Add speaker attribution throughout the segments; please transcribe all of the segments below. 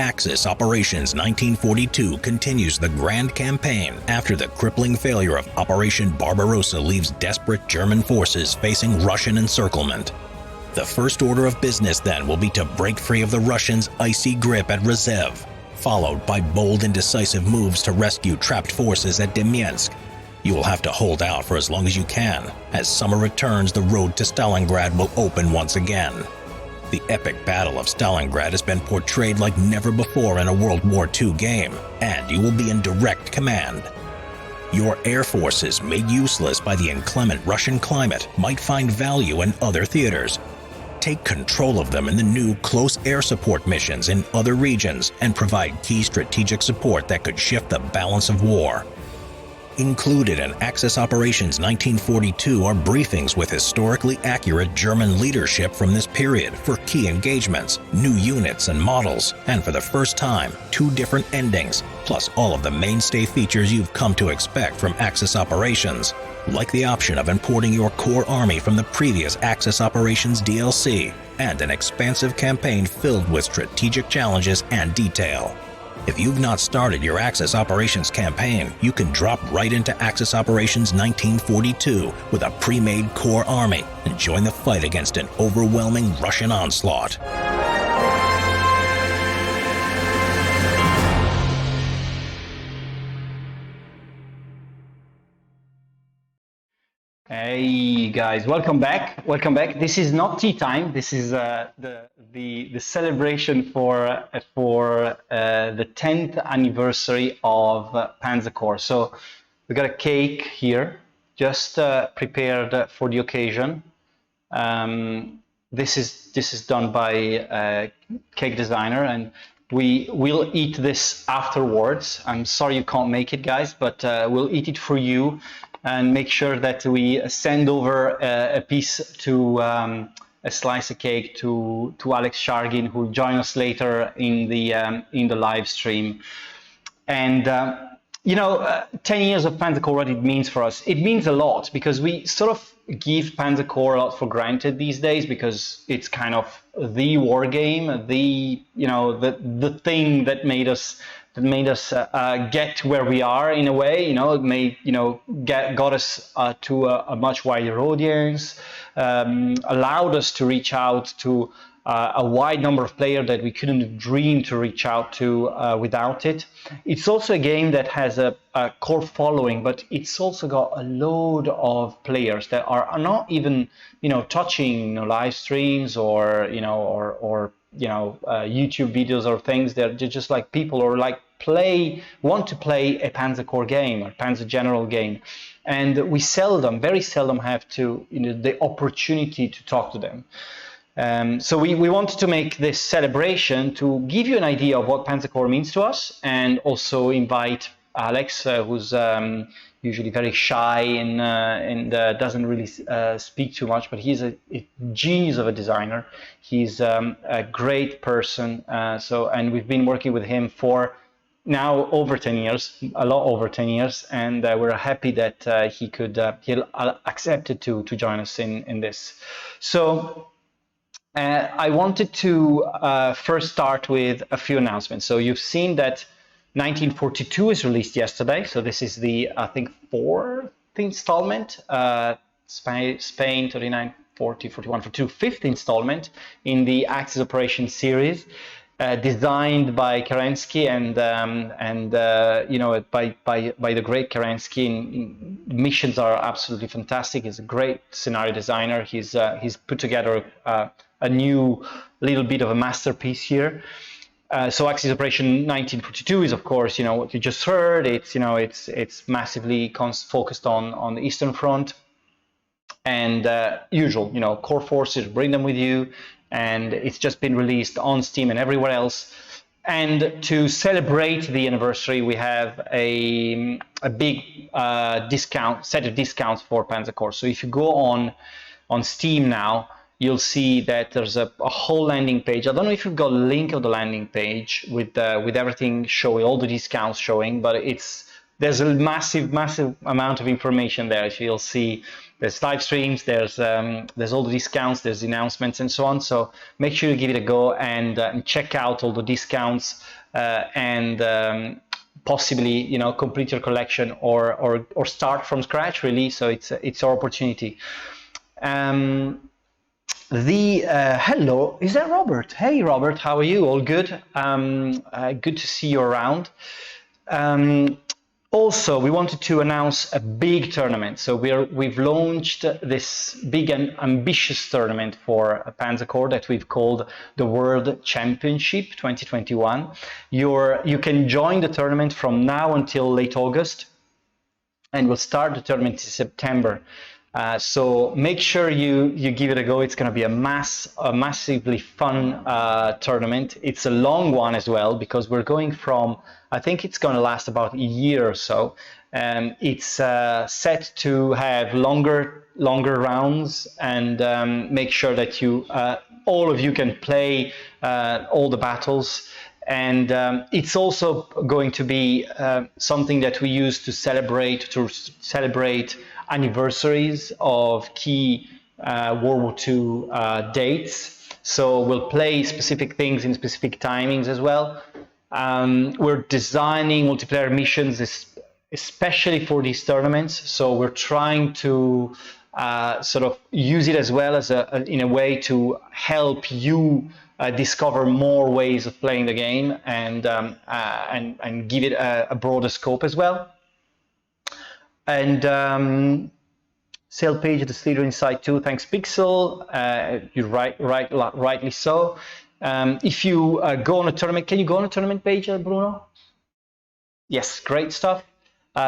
Speaker 1: Axis Operations 1942 continues the grand campaign after the crippling failure of Operation Barbarossa leaves desperate German forces facing Russian encirclement. The first order of business then will be to break free of the Russians' icy grip at Rzeów, followed by bold and decisive moves to rescue trapped forces at Demyansk. You will have to hold out for as long as you can. As summer returns, the road to Stalingrad will open once again. The epic Battle of Stalingrad has been portrayed like never before in a World War II game, and you will be in direct command. Your air forces, made useless by the inclement Russian climate, might find value in other theaters. Take control of them in the new close air support missions in other regions and provide key strategic support that could shift the balance of war. Included in Axis Operations 1942 are briefings with historically accurate German leadership from this period for key engagements, new units and models, and for the first time, 2 different endings, plus all of the mainstay features you've come to expect from Axis Operations, like the option of importing your core army from the previous Axis Operations DLC, and an expansive campaign filled with strategic challenges and detail. If you've not started your Axis Operations campaign, you can drop right into Axis Operations 1942 with a pre-made core army and join the fight against an overwhelming Russian onslaught.
Speaker 2: Hey guys, welcome back. Welcome back. This is not tea time. This is the celebration for the 10th anniversary of Panzer Corps. So we got a cake here, just prepared for the occasion. This is done by a cake designer, and we will eat this afterwards. I'm sorry you can't make it, guys, but we'll eat it for you. And make sure that we send over a piece to a slice of cake to Alex Shargin, who will join us later in the live stream. And you know, 10 years of Panzer Corps, what it means for us, it means a lot, because we sort of give Panzer Corps a lot for granted these days, because it's kind of the war game, the thing that made us get where we are in a way. You know, it got us to a much wider audience, allowed us to reach out to a wide number of players that we couldn't have dreamed to reach out to without it. It's also a game that has a core following, but it's also got a load of players that are not even touching live streams or YouTube videos or things. They're just like people or like want to play a Panzer Corps game or Panzer General game, and we very seldom have to the opportunity to talk to them. So we wanted to make this celebration to give you an idea of what Panzer Corps means to us, and also invite Alex, who's usually very shy and doesn't really speak too much, but he's a genius of a designer. He's a great person. And we've been working with him for now over 10 years, a lot over 10 years, and we're happy that he'll accepted to join us in this. So I wanted to first start with a few announcements. So you've seen that 1942 is released yesterday. So this is the, I think, 4th installment. Spain, 39, 40, 41, 42, 5th installment in the Axis Operations series, designed by Kerensky and by the great Kerensky. Missions are absolutely fantastic. He's a great scenario designer. He's put together a new little bit of a masterpiece here. So Axis Operation 1942 is, of course, what you just heard. It's massively focused on the Eastern Front, and usual, core forces, bring them with you, and it's just been released on Steam and everywhere else. And to celebrate the anniversary, we have a big set of discounts for Panzer Corps. So if you go on Steam now, you'll see that there's a whole landing page. I don't know if you've got a link of the landing page with everything showing, all the discounts showing, but there's a massive amount of information there. You'll see there's live streams, there's all the discounts, there's announcements and so on. So make sure you give it a go and check out all the discounts and possibly, you know, complete your collection or start from scratch really. So it's our opportunity. Hello, is that Robert? Hey Robert, how are you? All good? Good to see you around. Also, we wanted to announce a big tournament. So we've launched this big and ambitious tournament for Panzer Corps that we've called the World Championship 2021. You can join the tournament from now until late August, and we'll start the tournament in September. So make sure you give it a go. It's going to be a massively fun tournament. It's a long one as well, because we're going from, I think it's going to last about a year or so. It's set to have longer rounds, and make sure that all of you can play all the battles. And it's also going to be something that we use to celebrate anniversaries of key World War II dates. So we'll play specific things in specific timings as well. We're designing multiplayer missions especially for these tournaments. So we're trying to sort of use it as well as in a way to help you discover more ways of playing the game and give it a broader scope as well. And sale page at the leader inside too. Thanks, Pixel. You're rightly so. If you go on a tournament, can you go on a tournament page, Bruno? Yes, great stuff.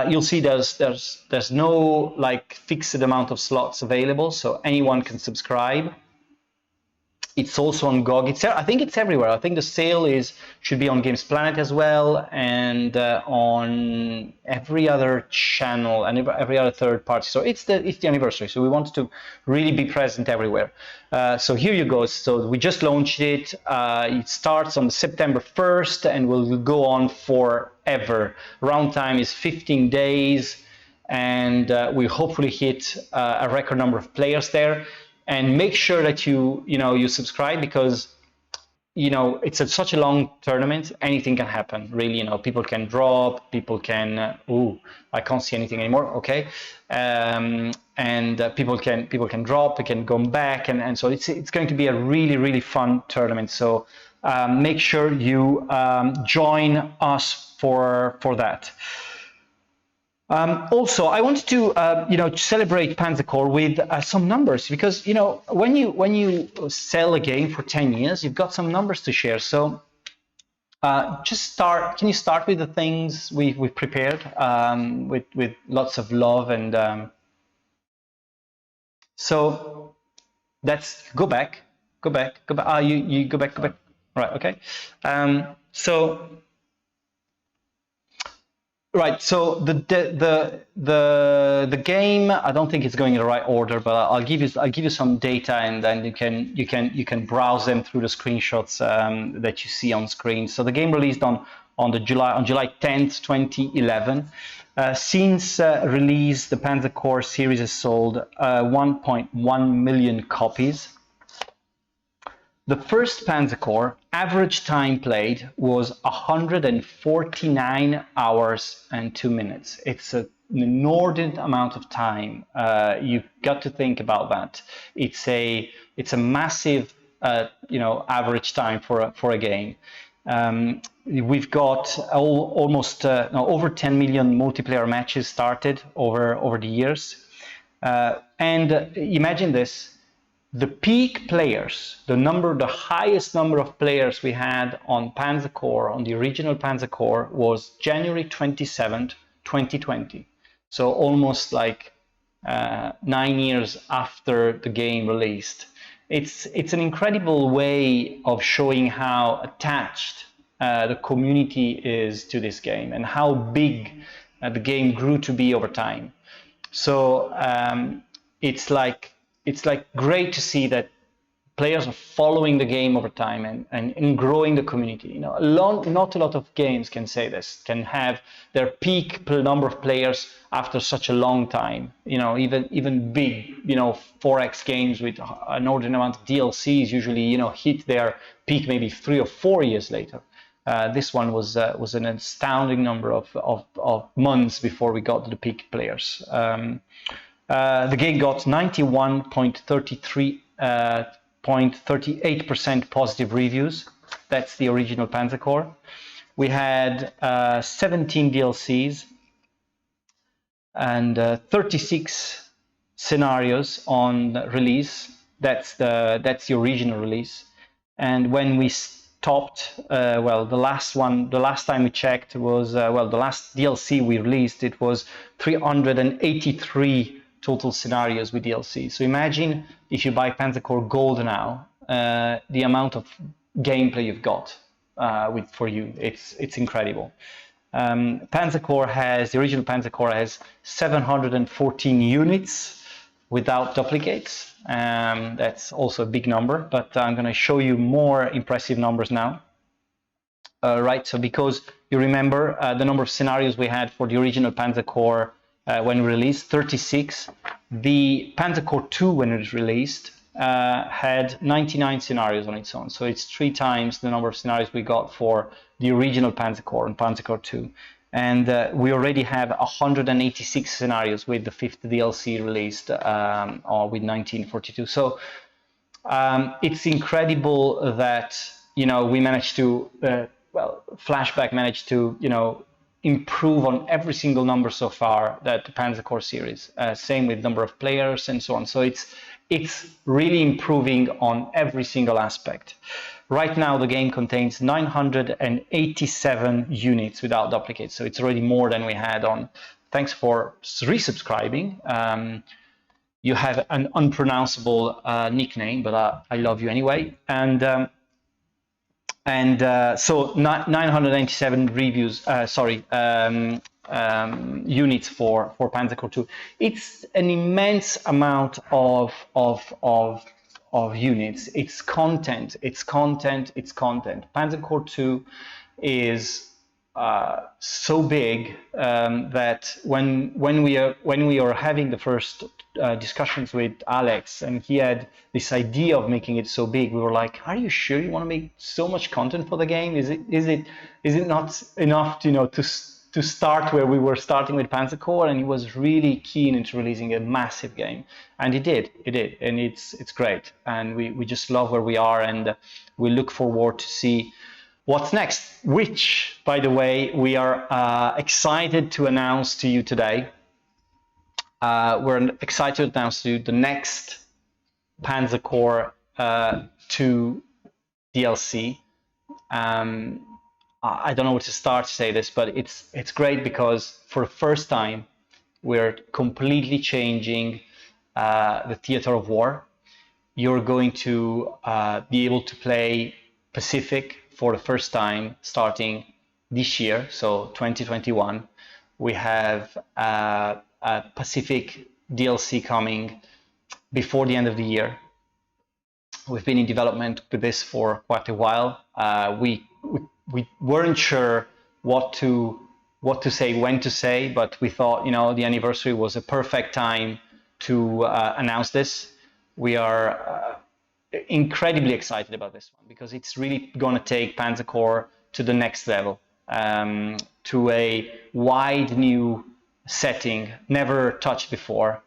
Speaker 2: You'll see there's no like fixed amount of slots available, so anyone can subscribe. It's also on GOG. I think it's everywhere. I think the sale should be on Games Planet as well, and on every other channel and every other third party. So it's the anniversary. So we wanted to really be present everywhere. So here you go. So we just launched it. It starts on September 1st and will go on forever. Round time is 15 days, and we hopefully hit a record number of players there. And make sure that you subscribe, because it's such a long tournament. Anything can happen, really. People can drop, people can I can't see anything anymore. Okay, and people can drop, they can go back, and so it's going to be a really fun tournament. So make sure you join us for that. Also, I wanted to celebrate Panzer Corps with some numbers, because when you sell a game for 10 years, you've got some numbers to share. So can you start with the things we've prepared with lots of love, and so that's go back. You go back. Right. Okay. Right, so the game, I don't think it's going in the right order, but I'll give you some data, and then you can browse them through the screenshots that you see on screen. So the game released on July 10th, 2011. Since release, the Panzer Corps series has sold 1.1 million copies. The first Panzer Corps average time played was 149 hours and 2 minutes. It's an inordinate amount of time. You've got to think about that. It's a massive average time for a game. We've got almost over 10 million multiplayer matches started over the years. And imagine this. The peak players, the highest number of players we had on Panzer Corps, on the original Panzer Corps, was January 27th, 2020. So almost like 9 years after the game released. It's an incredible way of showing how attached the community is to this game, and how big the game grew to be over time. So it's like great to see that players are following the game over time and growing the community. You know, not a lot of games can say this, can have their peak number of players after such a long time. You know, even big, you know, 4X games with an ordinary amount of DLCs usually, you know, hit their peak maybe 3 or 4 years later. This one was an astounding number of months before we got to the peak players. The game got 91.38% positive reviews. That's the original Panzer Corps. We had 17 DLCs and 36 scenarios on release. That's the original release. And when we stopped, well, the last time we checked was, the last DLC we released, it was 383 total scenarios with DLC. So imagine if you buy Panzer Corps Gold now, the amount of gameplay you've got for you. It's incredible. Panzer Corps the original Panzer Corps has 714 units without duplicates. That's also a big number, but I'm going to show you more impressive numbers now. Right, so because you remember the number of scenarios we had for the original Panzer Corps when we released, 36. The Panzer Corps 2, when it was released, had 99 scenarios on its own. So it's 3 times the number of scenarios we got for the original Panzer Corps and Panzer Corps 2. And we already have 186 scenarios with the 5th DLC released or with 1942. So it's incredible that, you know, we managed to, Flashback managed to, you know, improve on every single number so far that the Panzer Corps series. Same with number of players and so on. So it's really improving on every single aspect. Right now, the game contains 987 units without duplicates, so it's already more than we had on. Thanks for resubscribing. You have an unpronounceable nickname, but I love you anyway. So 997 reviews. Units for Panzer Corps 2. It's an immense amount of units. It's content. Panzer Corps 2 is so big that when we are having the first discussions with Alex, and he had this idea of making it so big, we were like, "Are you sure you want to make so much content for the game? Is it not enough, you know, to start where we were starting with Panzer Corps?" And he was really keen into releasing a massive game, and he did, and it's great, and we just love where we are, and we look forward to see what's next, which, by the way, we are excited to announce to you today. We're excited to announce to you the next Panzer Corps 2 DLC. I don't know where to start to say this, but it's great because for the first time we're completely changing the theater of war. You're going to be able to play Pacific for the first time starting this year, so 2021. We have a Pacific DLC coming before the end of the year. We've been in development with this for quite a while. We weren't sure what to say, when to say, but we thought, you know, the anniversary was a perfect time to announce this. We are incredibly excited about this one because it's really going to take Panzer Corps to the next level, to a wide new setting, never touched before,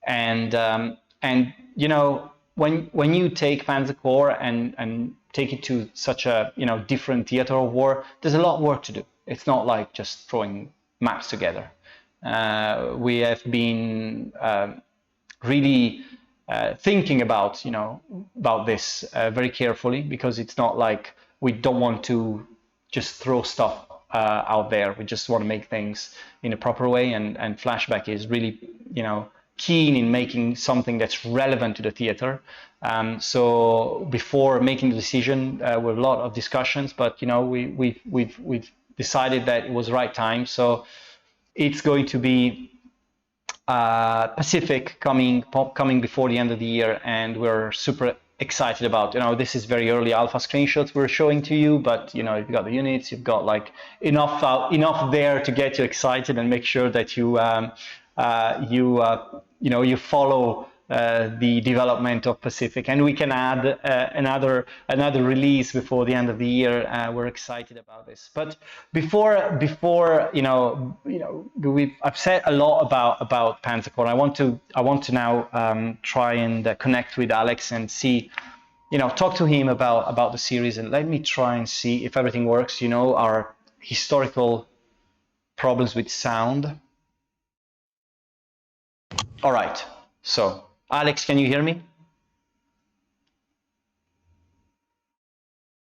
Speaker 2: and you know, when you take Panzer Corps and take it to such a, you know, different theater of war, there's a lot of work to do. It's not like just throwing maps together. We have been really thinking about, you know, about this very carefully, because it's not like we don't want to just throw stuff out there. We just want to make things in a proper way, and Flashback is really, you know, keen in making something that's relevant to the theater. So before making the decision, with a lot of discussions, but, you know, we've decided that it was the right time. So it's going to be Pacific coming before the end of the year, and we're super excited about. This is very early alpha screenshots we're showing to you, but you've got the units, you've got like enough there to get you excited and make sure that you follow the development of Pacific, and we can add another release before the end of the year. We're excited about this. But before I've said a lot about Panzer Corps. I want to now try and connect with Alex and see, talk to him about the series, and let me try and see if everything works. Our historical problems with sound. All right, so Alex, can you hear me?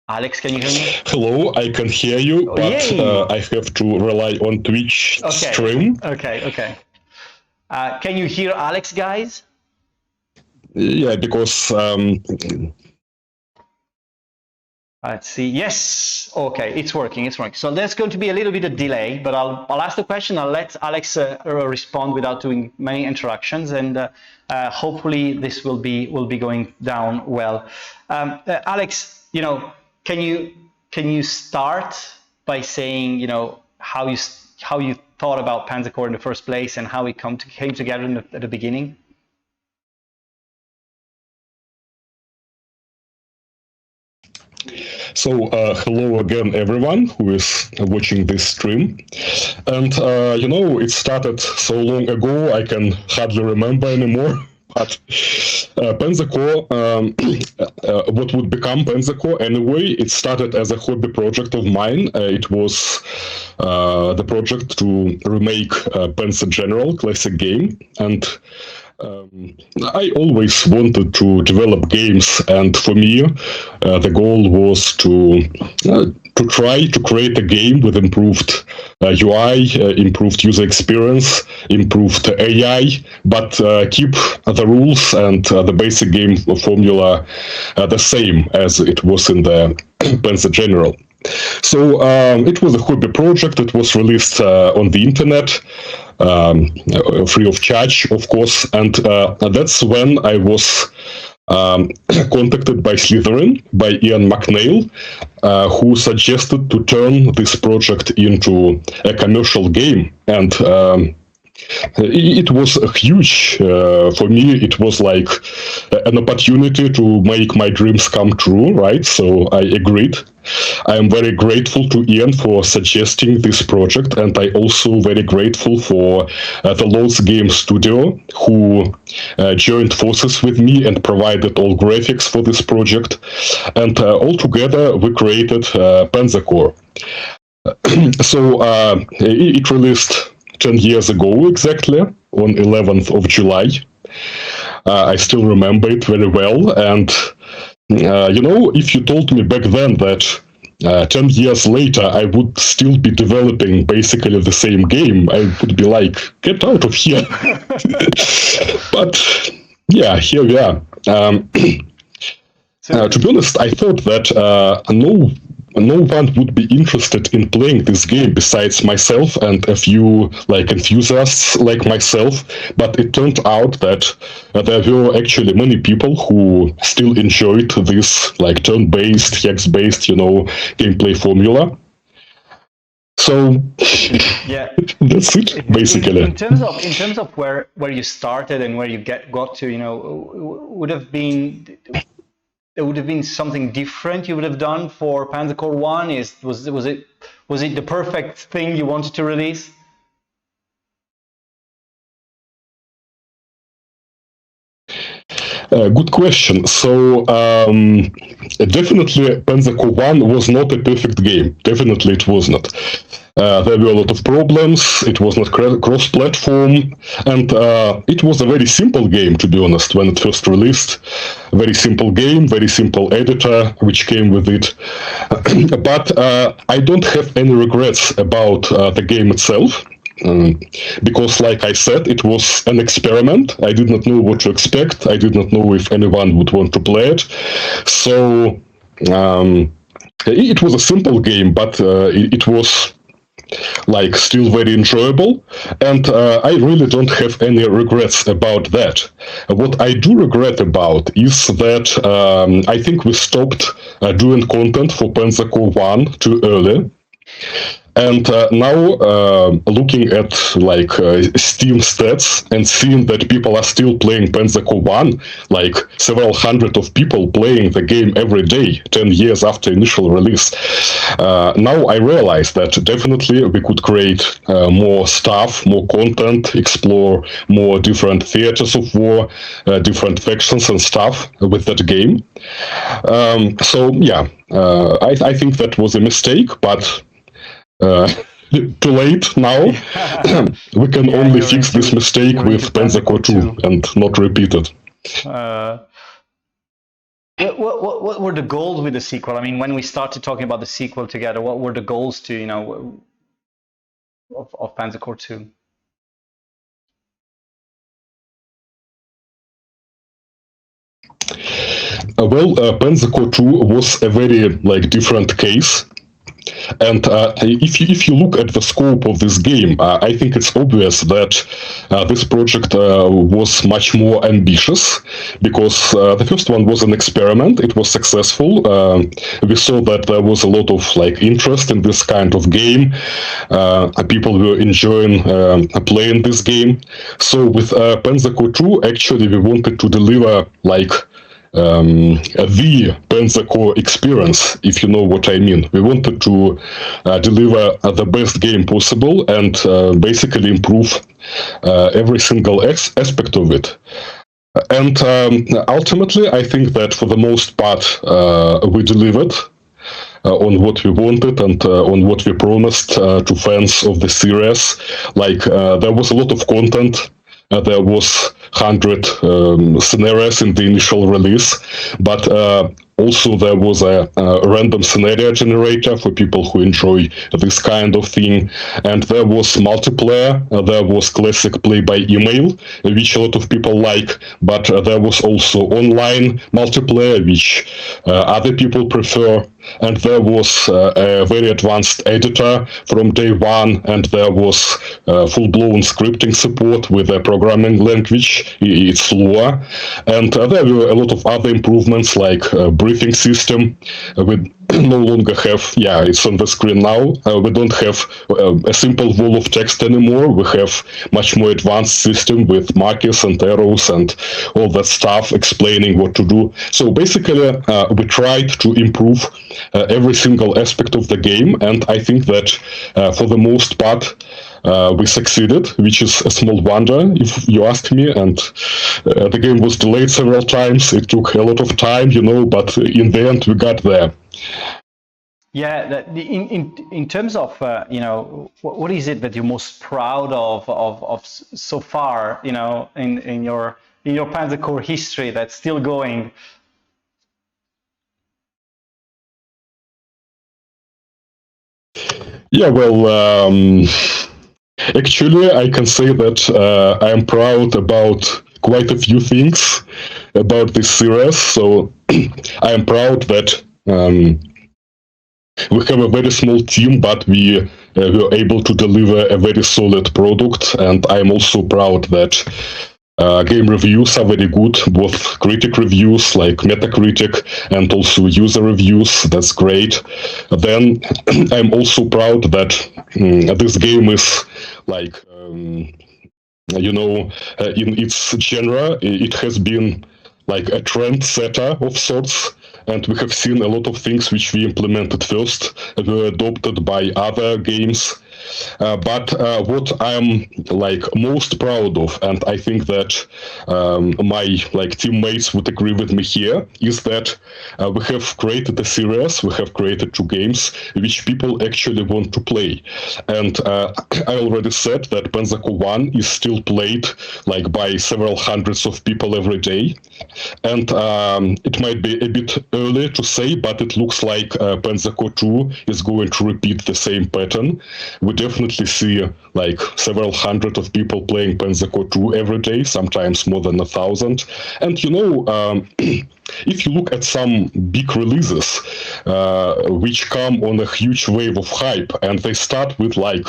Speaker 2: Alex, can you hear me?
Speaker 3: Hello, I can hear you, but I have to rely on Twitch stream.
Speaker 2: Okay. Can you hear Alex, guys?
Speaker 3: Yeah, because
Speaker 2: let's see. Yes. Okay, it's working. So there's going to be a little bit of delay, but I'll ask the question. I'll let Alex respond without doing many interactions, and hopefully this will be going down well. Alex, can you start by saying how you thought about Panzer Corps in the first place and how it came together at the beginning?
Speaker 3: So, hello again, everyone who is watching this stream. And, it started so long ago, I can hardly remember anymore. But Panzer Corps, what would become Panzer Corps anyway, it started as a hobby project of mine. It was the project to remake Panzer General classic game. And I always wanted to develop games, and for me, the goal was to try to create a game with improved UI, improved user experience, improved AI, but keep the rules and the basic game formula the same as it was in the Panzer General. So it was a hobby project. It was released on the internet, free of charge, of course, and that's when I was contacted by Slytherin, by Ian McNeil, who suggested to turn this project into a commercial game. And it was huge for me. It was like an opportunity to make my dreams come true, right? So I agreed. I am very grateful to Ian for suggesting this project, and I also very grateful for the Lowe's Game Studio, who joined forces with me and provided all graphics for this project. And all together we created Panzer Corps. So it released 10 years ago exactly, on 11th of July. I still remember it very well. And, if you told me back then that 10 years later I would still be developing basically the same game, I would be like, get out of here. But, yeah, here we are. To be honest, I thought that no one would be interested in playing this game besides myself and a few enthusiasts like myself, but it turned out that there were actually many people who still enjoyed this turn-based, hex-based, gameplay formula. So
Speaker 2: yeah,
Speaker 3: that's it basically.
Speaker 2: In terms of where you started and where you got to, there would have been something different you would have done for Panzer Corps 1? Was it the perfect thing you wanted to release?
Speaker 3: Good question. So definitely Panzer Corps 1 was not a perfect game. Definitely it was not. There were a lot of problems. It was not cross-platform, and it was a very simple game, to be honest, when it first released. Very simple game, very simple editor, which came with it. But I don't have any regrets about the game itself. Because, like I said, it was an experiment. I did not know what to expect. I did not know if anyone would want to play it. So it was a simple game, but it was like still very enjoyable, and I really don't have any regrets about that. What I do regret about is that I think we stopped doing content for Panzer Corps 1 too early. And now, looking at like Steam stats and seeing that people are still playing Panzer Corps 1, like several hundred of people playing the game every day, 10 years after initial release, now I realize that definitely we could create more stuff, more content, explore more different theaters of war, different factions and stuff with that game. So yeah, I think that was a mistake, but too late now. We can only fix this mistake with Panzer Corps 2 and not repeat it.
Speaker 2: What were the goals with the sequel? I mean, when we started talking about the sequel together, what were the goals to, you know, of Panzer Corps 2?
Speaker 3: Well, Panzer Corps 2 was a very like different case. And if you look at the scope of this game, I think it's obvious that this project was much more ambitious, because the first one was an experiment. It was successful. We saw that there was a lot of like interest in this kind of game. People were enjoying playing this game. So with Panzer Corps 2, actually, we wanted to deliver like the Panzer Corps experience, if you know what I mean. We wanted to deliver the best game possible and basically improve every single aspect of it. And ultimately, I think that for the most part, we delivered on what we wanted and on what we promised to fans of the series. Like, there was a lot of content. There was 100 scenarios in the initial release, but also there was a random scenario generator for people who enjoy this kind of thing, and there was multiplayer. There was classic play by email, which a lot of people like, but there was also online multiplayer, which other people prefer. And there was a very advanced editor from day one, and there was full-blown scripting support with a programming language. It's Lua. And there were a lot of other improvements, like briefing system. We no longer have, yeah, it's on the screen now. We don't have a simple wall of text anymore. We have much more advanced system with markers and arrows and all that stuff explaining what to do. So basically, we tried to improve every single aspect of the game, and I think that for the most part, we succeeded, which is a small wonder, if you ask me. And the game was delayed several times. It took a lot of time, you know, but in the end, we got there.
Speaker 2: Yeah, in terms of you know, what is it that you're most proud of so far, you know, in your Panzer Corps history that's still going?
Speaker 3: Yeah, well, actually, I can say that I am proud about quite a few things about this series. So I am proud that we have a very small team, but we were able to deliver a very solid product. And I'm also proud that game reviews are very good, both critic reviews like Metacritic and also user reviews. That's great. Then I'm also proud that this game is like, you know, in its genre, it has been like a trendsetter of sorts. And we have seen a lot of things which we implemented first were adopted by other games. But what I'm like most proud of, and I think that my like teammates would agree with me here, is that we have created a series, we have created 2 games which people actually want to play. And I already said that Panzer Corps 1 is still played like by several hundreds of people every day. And it might be a bit early to say, but it looks like Panzer Corps 2 is going to repeat the same pattern. We definitely see like several hundred of people playing Panzer Corps 2 every day, sometimes more than 1,000. And if you look at some big releases, which come on a huge wave of hype, and they start with like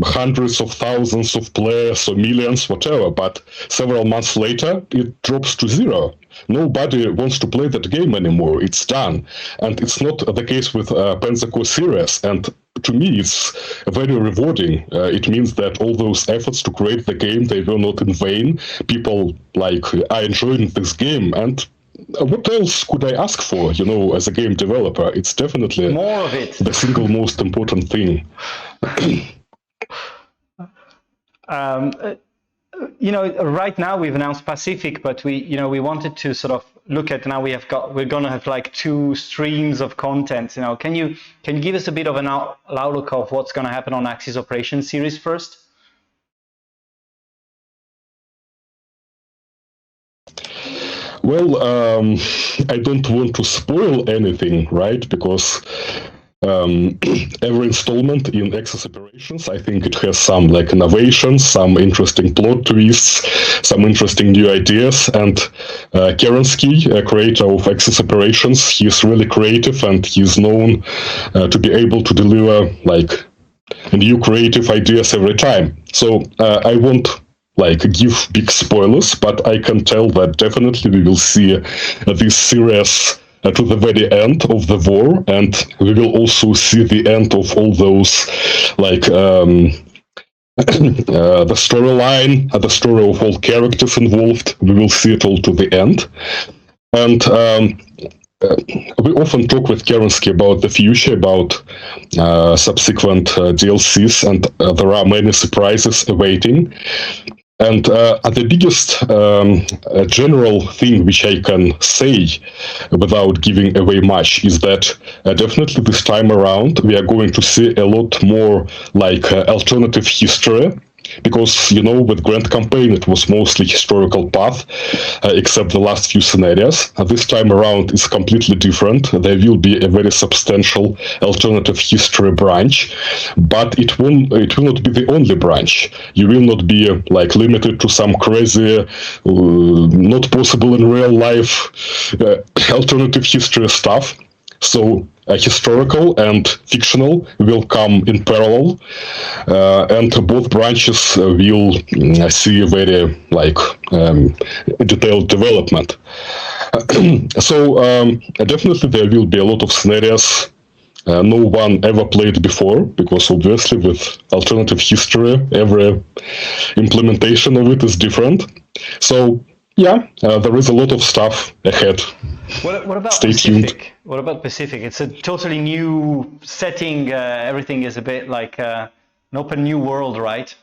Speaker 3: hundreds of thousands of players or millions, whatever, but several months later it drops to zero. Nobody wants to play that game anymore. It's done. And it's not the case with Panzer Corps series. And to me, it's very rewarding. It means that all those efforts to create the game, they were not in vain. People are enjoying this game. And what else could I ask for, as a game developer? It's definitely
Speaker 2: more of it.
Speaker 3: The single most important thing.
Speaker 2: Right now we've announced Pacific, but we wanted to sort of look at, now we're going to have like 2 streams of content. Can you give us a bit of an outlook of what's going to happen on Axis Operations series first?
Speaker 3: Well, I don't want to spoil anything, right? Because every installment in Axis Operations, I think it has some innovations, some interesting plot twists, some interesting new ideas. And Kerensky, a creator of Axis Operations, he's really creative, and he's known to be able to deliver new creative ideas every time. So I won't give big spoilers, but I can tell that definitely we will see this series to the very end of the war, and we will also see the end of all those the storyline, the story of all characters involved. We will see it all to the end. And we often talk with Kerensky about the future, about subsequent DLCs, and there are many surprises awaiting. And the biggest general thing which I can say without giving away much is that definitely this time around we are going to see a lot more alternative history. Because, with Grand Campaign, it was mostly historical path, except the last few scenarios. This time around is completely different. There will be a very substantial alternative history branch, but it will not be the only branch. You will not be limited to some crazy, not possible in real life alternative history stuff. So historical and fictional will come in parallel, and both branches will see very detailed development. So definitely there will be a lot of scenarios no one ever played before, because obviously with alternative history, every implementation of it is different. So yeah, there is a lot of stuff ahead.
Speaker 2: What about
Speaker 3: Stay
Speaker 2: Pacific?
Speaker 3: tuned.
Speaker 2: What about Pacific? It's a totally new setting. Everything is a bit like an open new world, right?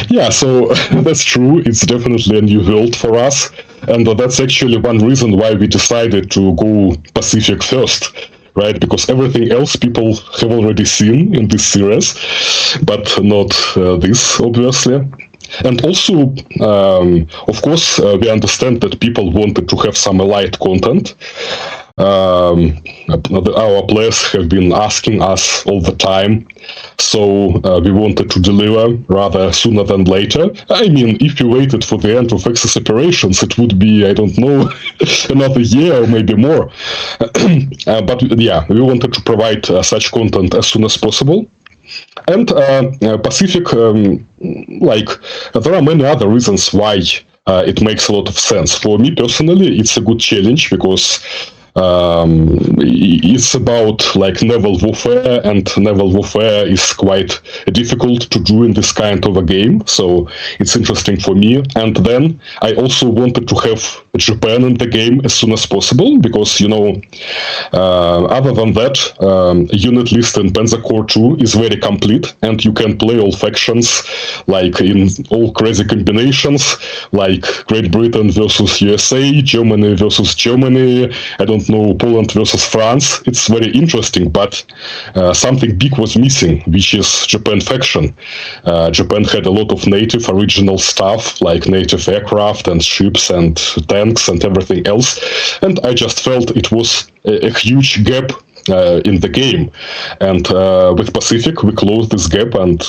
Speaker 3: Yeah, so that's true. It's definitely a new world for us. And that's actually one reason why we decided to go Pacific first. Right, because everything else people have already seen in this series, but not this, obviously. And also, of course, we understand that people wanted to have some light content. Our players have been asking us all the time, so we wanted to deliver rather sooner than later. I mean, if you waited for the end of Axis Operations, it would be, I don't know, another year or maybe more. But yeah, we wanted to provide such content as soon as possible. And Pacific, there are many other reasons why it makes a lot of sense. For me personally, it's a good challenge because it's about naval warfare, and naval warfare is quite difficult to do in this kind of a game, so it's interesting for me. And then I also wanted to have Japan in the game as soon as possible, because other than that, unit list in Panzer Corps 2 is very complete, and you can play all factions in all crazy combinations like Great Britain versus USA, Germany versus Germany, I don't know, Poland versus France. It's very interesting, but something big was missing, which is Japan faction. Japan had a lot of native original stuff, like native aircraft and ships and tanks and everything else, and I just felt it was a huge gap in the game. And with Pacific, we closed this gap, and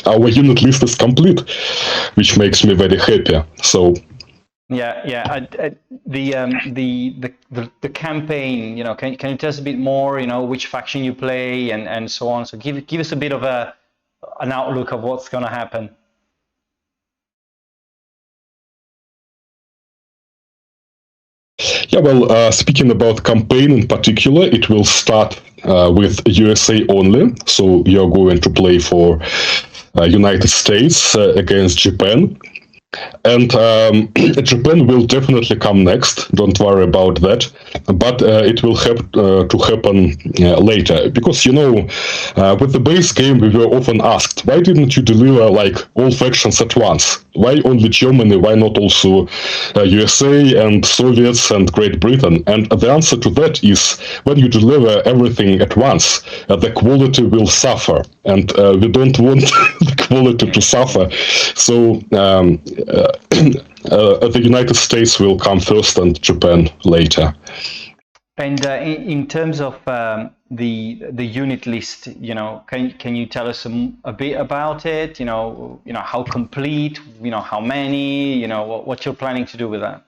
Speaker 3: our unit list is complete, which makes me very happy. So
Speaker 2: the campaign, can you tell us a bit more, which faction you play and so on? So give us a bit of an outlook of what's going to happen.
Speaker 3: Yeah, well, speaking about campaign in particular, it will start with USA only. So you're going to play for United States against Japan. And Japan will definitely come next. Don't worry about that. But it will have to happen later. Because, with the base game, we were often asked, why didn't you deliver like all factions at once? Why only Germany? Why not also USA and Soviets and Great Britain? And the answer to that is, when you deliver everything at once, the quality will suffer. And we don't want the quality to suffer. So the United States will come first and Japan later.
Speaker 2: And in terms of the unit list, can you tell us a bit about it? How complete? How many? What you're planning to do with that?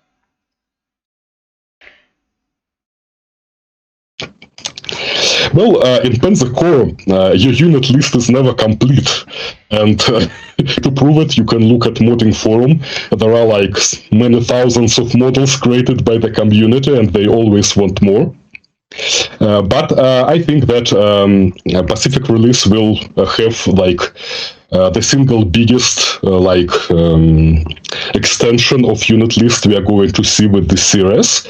Speaker 3: Well, in Panzer Corps, your unit list is never complete. And to prove it, you can look at modding forum. There are like many thousands of models created by the community, and they always want more. But I think that Pacific release will have like the single biggest extension of unit list we are going to see with this series.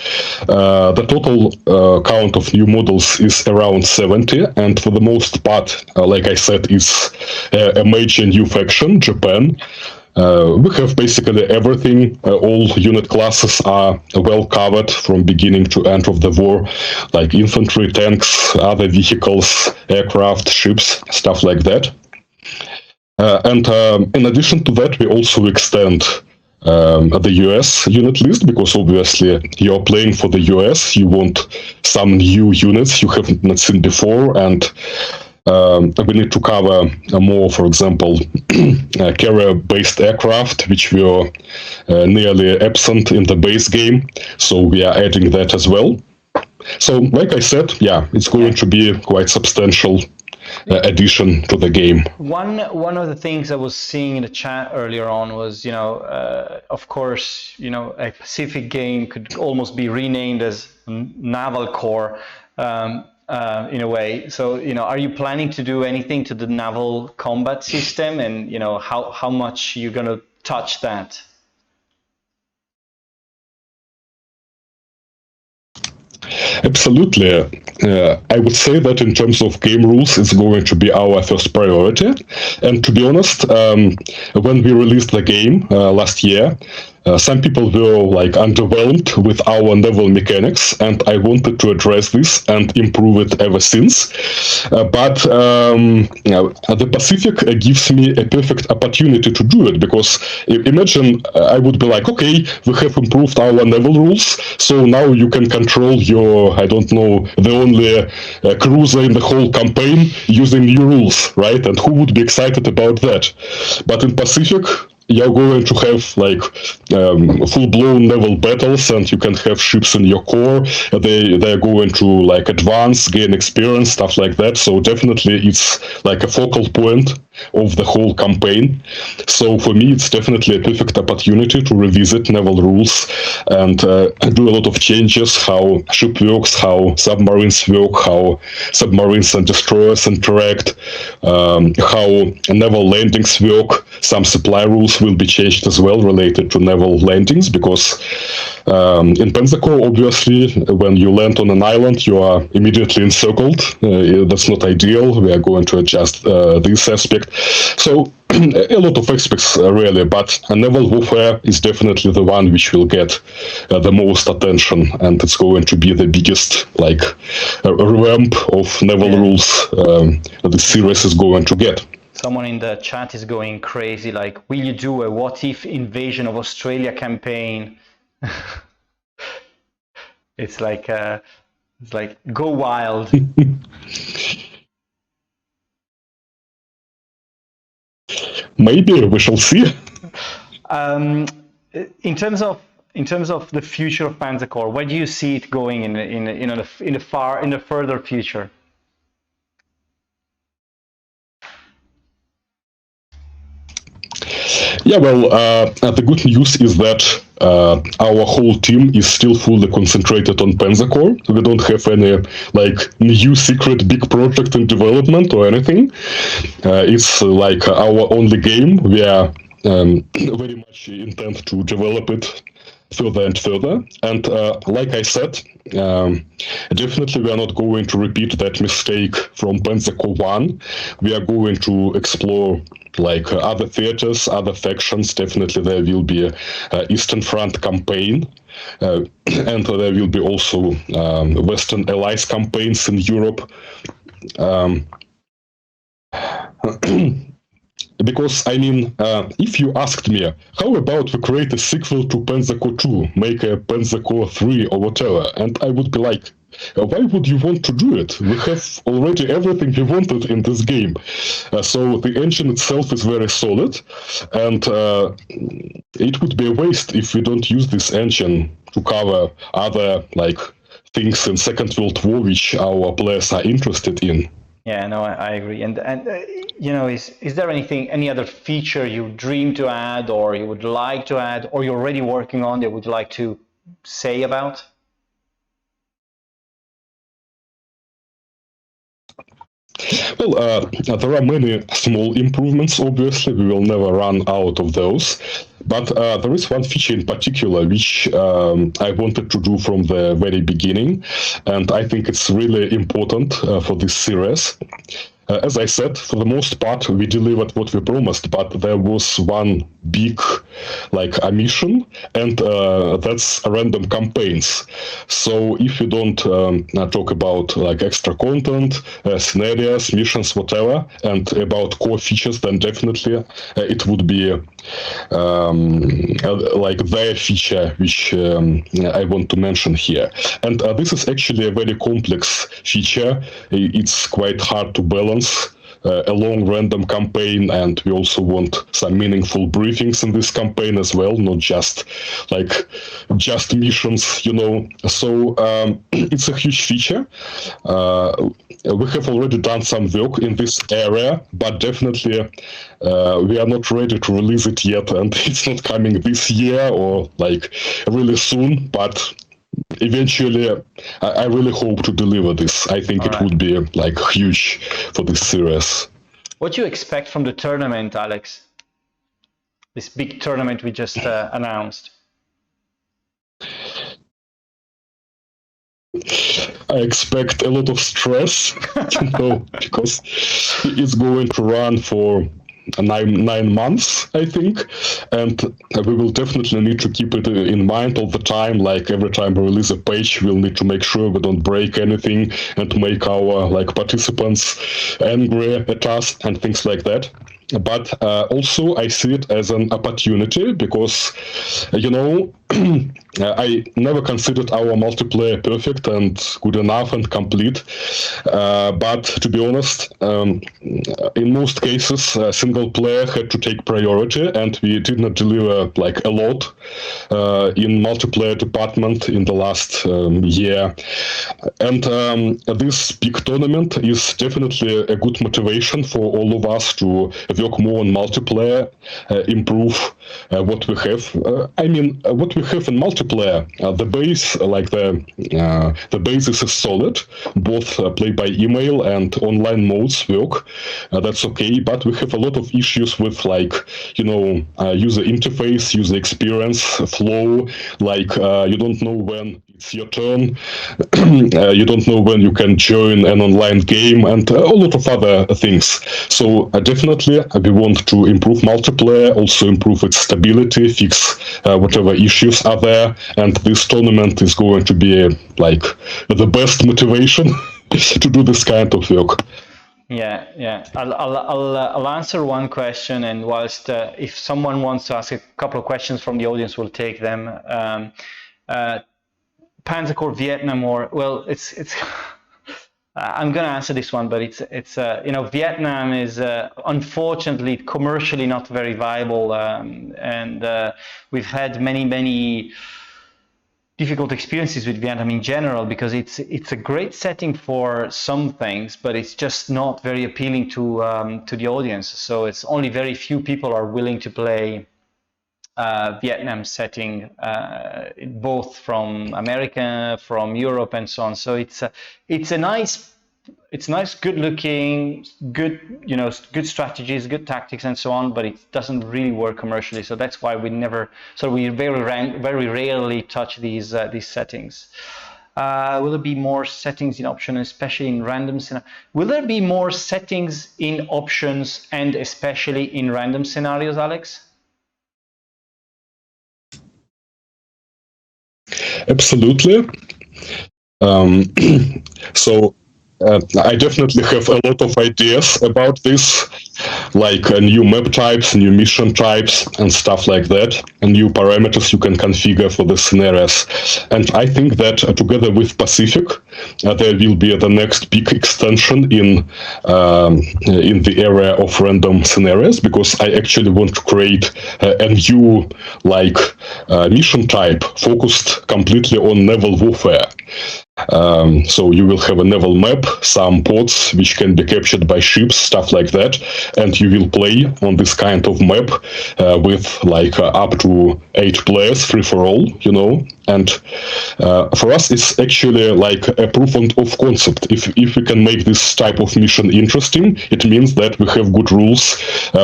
Speaker 3: The total count of new models is around 70, and for the most part, like I said, is a major new faction, Japan. We have basically everything. All unit classes are well covered from beginning to end of the war, like infantry, tanks, other vehicles, aircraft, ships, stuff like that. And in addition to that, we also extend the US unit list, because obviously you're playing for the US, you want some new units you haven't not seen before, and we need to cover more, for example, carrier-based aircraft, which were nearly absent in the base game, so we are adding that as well. So, like I said, yeah, it's going to be quite substantial addition to the game.
Speaker 2: One of the things I was seeing in the chat earlier on was, of course, a Pacific game could almost be renamed as Naval Corps in a way. So, are you planning to do anything to the naval combat system, and how much you're going to touch that?
Speaker 3: Absolutely. I would say that in terms of game rules, it's going to be our first priority. And to be honest, when we released the game last year, some people were like underwhelmed with our naval mechanics, and I wanted to address this and improve it ever since. But the Pacific gives me a perfect opportunity to do it, because imagine I would be like, okay, we have improved our naval rules, so now you can control your, I don't know, the only cruiser in the whole campaign using new rules, right? And who would be excited about that? But in Pacific, you're going to have like full-blown naval battles, and you can have ships in your core. They're going to like advance, gain experience, stuff like that. So definitely it's like a focal point of the whole campaign. So for me, it's definitely a perfect opportunity to revisit naval rules and do a lot of changes, how ship works, how submarines work, how submarines and destroyers interact, how naval landings work. Some supply rules will be changed as well related to naval landings, because in Panzer Corps, obviously, when you land on an island, you are immediately encircled. That's not ideal. We are going to adjust this aspect. Pacific. So a lot of aspects really, but naval warfare is definitely the one which will get the most attention, and it's going to be the biggest revamp of naval rules the series is going to get.
Speaker 2: Someone in the chat is going crazy, like, will you do a what if invasion of Australia campaign? It's like go wild.
Speaker 3: Maybe we shall see.
Speaker 2: In terms of the future of Panzer Corps, where do you see it going in the further future?
Speaker 3: Yeah, well, the good news is that our whole team is still fully concentrated on Panzer Corps. We don't have any new secret big project in development or anything. It's like our only game. We are very much intent to develop it further and further. And like I said, definitely we are not going to repeat that mistake from Panzer Corps 1. We are going to explore other theaters, other factions. Definitely there will be Eastern Front campaign, and there will be also Western Allies campaigns in Europe. Because, I mean, if you asked me, how about we create a sequel to Panzer Corps 2, make a Panzer Corps 3 or whatever, and I would be like, why would you want to do it? We have already everything we wanted in this game. So the engine itself is very solid, and it would be a waste if we don't use this engine to cover other things in Second World War which our players are interested in.
Speaker 2: Yeah, no, I agree. And is there any other feature you dream to add, or you would like to add, or you're already working on that would you like to say about?
Speaker 3: Well, there are many small improvements, obviously. We will never run out of those. But there is one feature in particular which I wanted to do from the very beginning, and I think it's really important for this series. As I said, for the most part, we delivered what we promised, but there was one big omission, and that's random campaigns. So if you don't talk about extra content, scenarios, missions, whatever, and about core features, then definitely it would be their feature which I want to mention here. And this is actually a very complex feature. It's quite hard to balance a long random campaign, and we also want some meaningful briefings in this campaign as well, not just missions, So it's a huge feature. We have already done some work in this area, but definitely we are not ready to release it yet, and it's not coming this year or really soon, but eventually I really hope to deliver this. I think it would be huge for this series.
Speaker 2: What do you expect from the tournament, Alex? This big tournament we just announced.
Speaker 3: I expect a lot of stress, because it's going to run for 9 months, I think, and we will definitely need to keep it in mind all the time. Every time we release a page, we'll need to make sure we don't break anything and make our participants angry at us and things like that. But also I see it as an opportunity because, I never considered our multiplayer perfect and good enough and complete. But to be honest, in most cases, single player had to take priority, and we did not deliver a lot in multiplayer department in the last year. And this big tournament is definitely a good motivation for all of us to work more on multiplayer, improve what we have. What we have in multiplayer, the base, the basis is solid. Both play by email and online modes work. That's okay, but we have a lot of issues with user interface, user experience, flow. You don't know when it's your turn. You don't know when you can join an online game, and a lot of other things. So definitely we want to improve multiplayer, also improve its stability, fix whatever issues are there, and this tournament is going to be like the best motivation to do this kind of work.
Speaker 2: Yeah. I'll answer one question, and whilst if someone wants to ask a couple of questions from the audience, we'll take them. Panzer Corps Vietnam War. Well, it's. I'm going to answer this one, but it's Vietnam is unfortunately commercially not very viable, and we've had many difficult experiences with Vietnam in general, because it's a great setting for some things, but it's just not very appealing to the audience. So it's only very few people are willing to play Vietnam setting, both from America, from Europe, and so on. So it's nice, good looking, good strategies, good tactics, and so on, but it doesn't really work commercially. So that's why we very rarely touch these settings. Will there be more settings in options, especially in random scenarios? Will there be more settings in options and especially in random scenarios, Alex?
Speaker 3: Absolutely. So I definitely have a lot of ideas about this, like new map types, new mission types, and stuff like that, and new parameters you can configure for the scenarios. And I think that together with Pacific, there will be the next big extension in the area of random scenarios, because I actually want to create a new mission type focused completely on naval warfare. So you will have a naval map, some ports which can be captured by ships, stuff like that, and you will play on this kind of map with up to 8 players, free for all, And for us, it's actually like a proof of concept. If we can make this type of mission interesting, it means that we have good rules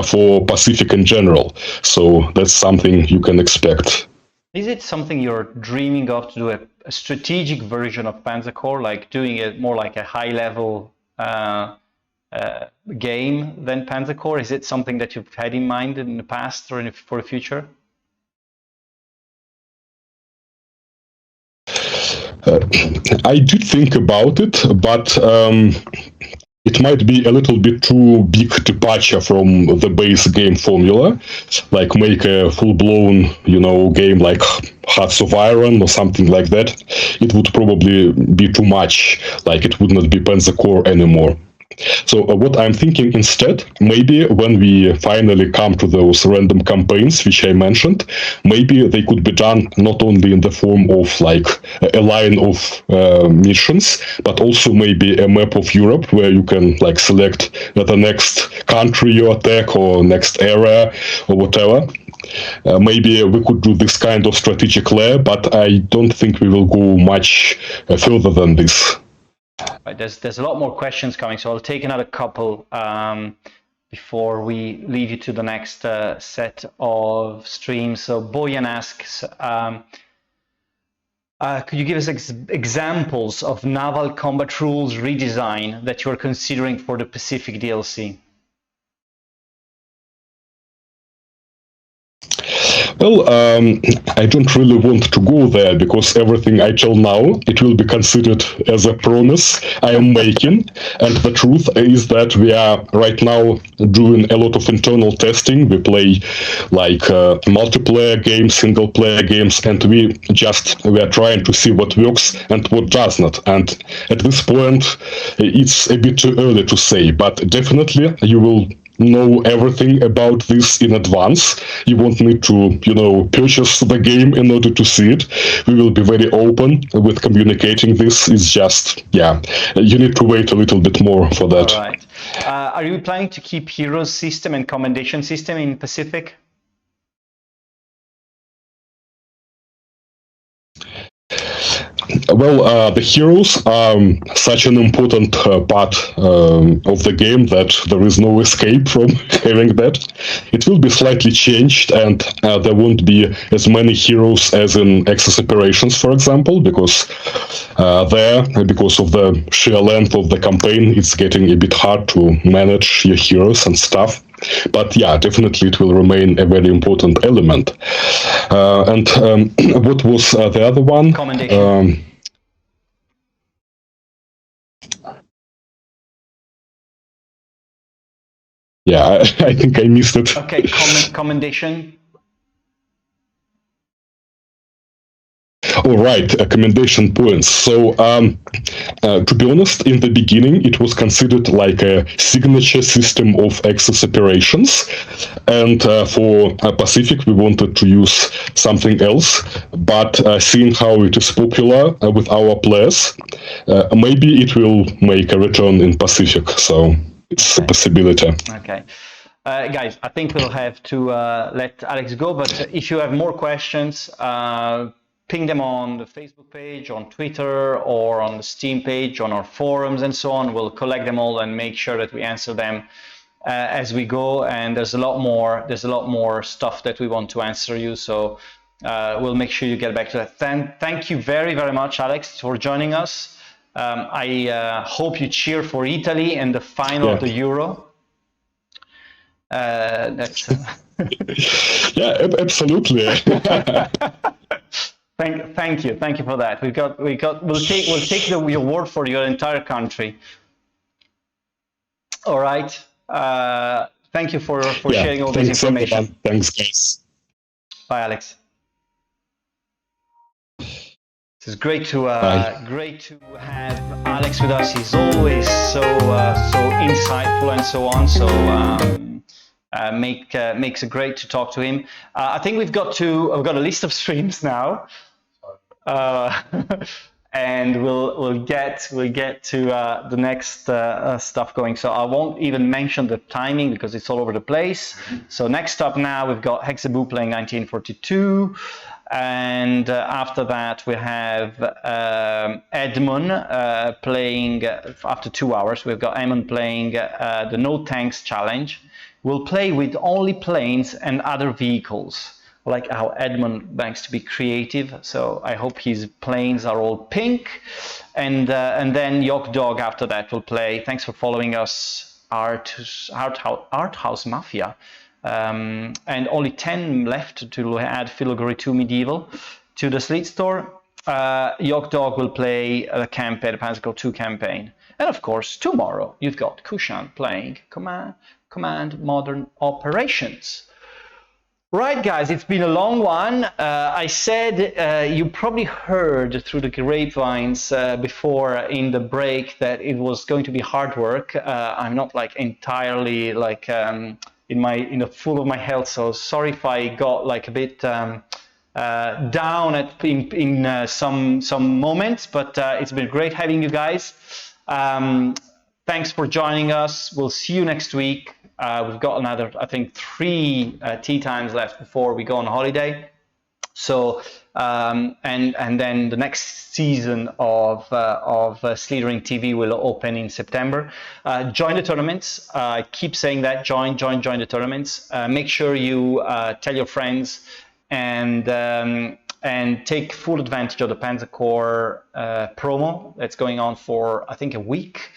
Speaker 3: for Pacific in general. So that's something you can expect.
Speaker 2: Is it something you're dreaming of, to do a strategic version of Panzer Corps, like doing it more like a high-level game than Panzer Corps? Is it something that you've had in mind in the past or for the future?
Speaker 3: I did think about it, but it might be a little bit too big departure from the base game formula, like make a full-blown, game like Hearts of Iron or something like that. It would probably be too much, like it would not be Panzer Corps anymore. So what I'm thinking instead, maybe when we finally come to those random campaigns which I mentioned, maybe they could be done not only in the form of a line of missions, but also maybe a map of Europe where you can select the next country you attack or next area or whatever. Maybe we could do this kind of strategic layer, but I don't think we will go much further than this.
Speaker 2: Right, there's a lot more questions coming, so I'll take another couple before we leave you to the next set of streams. So Boyan asks, could you give us examples of naval combat rules redesign that you're considering for the Pacific DLC?
Speaker 3: Well, I don't really want to go there, because everything I tell now, it will be considered as a promise I am making. And the truth is that we are right now doing a lot of internal testing. We play multiplayer games, single player games, and we are trying to see what works and what does not. And at this point, it's a bit too early to say, but definitely you will know everything about this in advance. You won't need to, purchase the game in order to see it. We will be very open with communicating this. It's just, you need to wait a little bit more for that.
Speaker 2: All right. Are you planning to keep heroes system and commendation system in Pacific?
Speaker 3: Well, the heroes are such an important part of the game that there is no escape from having that. It will be slightly changed, and there won't be as many heroes as in Axis Operations, for example, because because of the sheer length of the campaign, it's getting a bit hard to manage your heroes and stuff. But yeah, definitely it will remain a very important element. And what was the other one?
Speaker 2: Commendation.
Speaker 3: Yeah, I think I missed it.
Speaker 2: Okay, commendation.
Speaker 3: All right, commendation points. So, to be honest, in the beginning, it was considered like a signature system of Axis operations, and for Pacific, we wanted to use something else. But seeing how it is popular with our players, maybe it will make a return in Pacific. So it's a possibility.
Speaker 2: Okay. Guys, I think we'll have to let Alex go, but if you have more questions, ping them on the Facebook page, on Twitter, or on the Steam page, on our forums and so on. We'll collect them all and make sure that we answer them as we go. And there's a lot more stuff that we want to answer you, so we'll make sure you get back to that. Thank you very, very much, Alex, for joining us. I hope you cheer for Italy in the final of the Euro. That's
Speaker 3: yeah, absolutely.
Speaker 2: Thank you for that. We'll take your word for your entire country. All right. Thank you for sharing all this information.
Speaker 3: Everyone. Thanks, guys.
Speaker 2: Bye, Alex. It's great to have Alex with us. He's always so insightful and so on. So makes it great to talk to him. I think we've got a list of streams now, and we'll get to the next stuff going. So I won't even mention the timing because it's all over the place. So next up now we've got Hexaboo playing 1942. And after that, we have Edmund playing, after 2 hours, we've got Edmund playing the No Tanks Challenge. We'll play with only planes and other vehicles. I like how Edmund likes to be creative, so I hope his planes are all pink. And then Yok Dog after that will play. Thanks for following us, Art House Mafia. And only 10 left to add Philogary 2 Medieval to the Sleet Store. Yok Dog will play the campaign, the Panzer Corps 2 campaign. And of course, tomorrow you've got Kushan playing Command Modern Operations. Right, guys, it's been a long one. I said you probably heard through the grapevines before in the break that it was going to be hard work. I'm not like entirely like in the full of my health, so sorry if I got like a bit down in some moments, but it's been great having you guys. Thanks for joining us. We'll see you next week. We've got another, I think, 3 tea times left before we go on holiday. So and then the next season of Sleetering TV will open in September. Join the tournaments. I keep saying that. Join the tournaments. Make sure you tell your friends and take full advantage of the Panzer Corps promo that's going on for I think a week.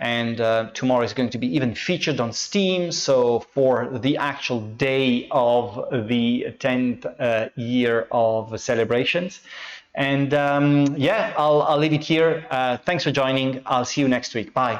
Speaker 2: And tomorrow is going to be even featured on Steam, so for the actual day of the 10th year of celebrations. And yeah, I'll leave it here. Thanks for joining. I'll see you next week. Bye.